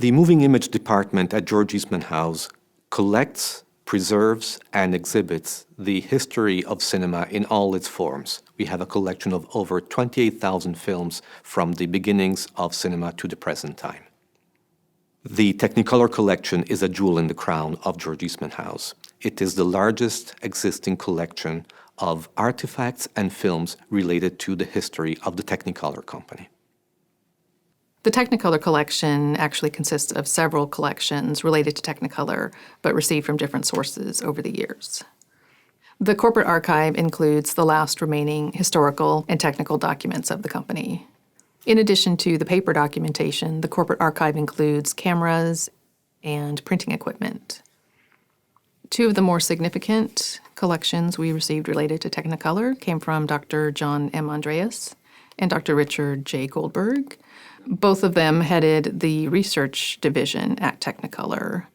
The moving image department at George Eastman House collects, preserves, and exhibits the history of cinema in all its forms. We have a collection of over 28,000 films from the beginnings of cinema to the present time. The Technicolor collection is a jewel in the crown of George Eastman House. It is the largest existing collection of artifacts and films related to the history of the Technicolor company. The Technicolor collection actually consists of several collections related to Technicolor, but received from different sources over the years. The corporate archive includes the last remaining historical and technical documents of the company. In addition to the paper documentation, the corporate archive includes cameras and printing equipment. Two of the more significant collections we received related to Technicolor came from Dr. John M. Andreas and Dr. Richard J. Goldberg. Both of them headed the research division at Technicolor.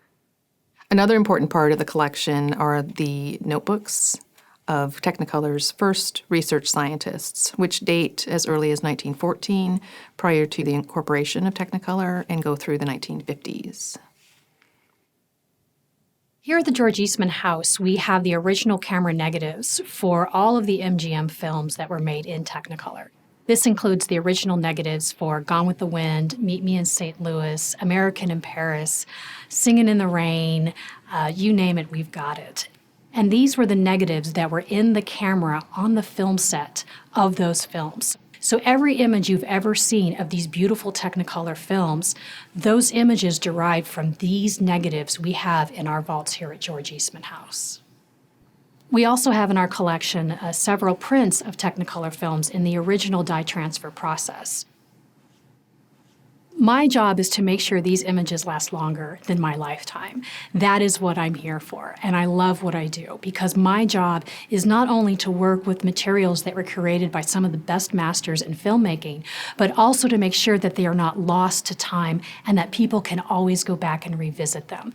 Another important part of the collection are the notebooks of Technicolor's first research scientists, which date as early as 1914, prior to the incorporation of Technicolor, and go through the 1950s. Here at the George Eastman House, we have the original camera negatives for all of the MGM films that were made in Technicolor. This includes the original negatives for Gone with the Wind, Meet Me in St. Louis, American in Paris, Singin' in the Rain, you name it, we've got it. And these were the negatives that were in the camera on the film set of those films. So every image you've ever seen of these beautiful Technicolor films, those images derived from these negatives we have in our vaults here at George Eastman House. We also have in our collection several prints of Technicolor films in the original dye transfer process. My job is to make sure these images last longer than my lifetime. That is what I'm here for, and I love what I do, because my job is not only to work with materials that were created by some of the best masters in filmmaking, but also to make sure that they are not lost to time and that people can always go back and revisit them.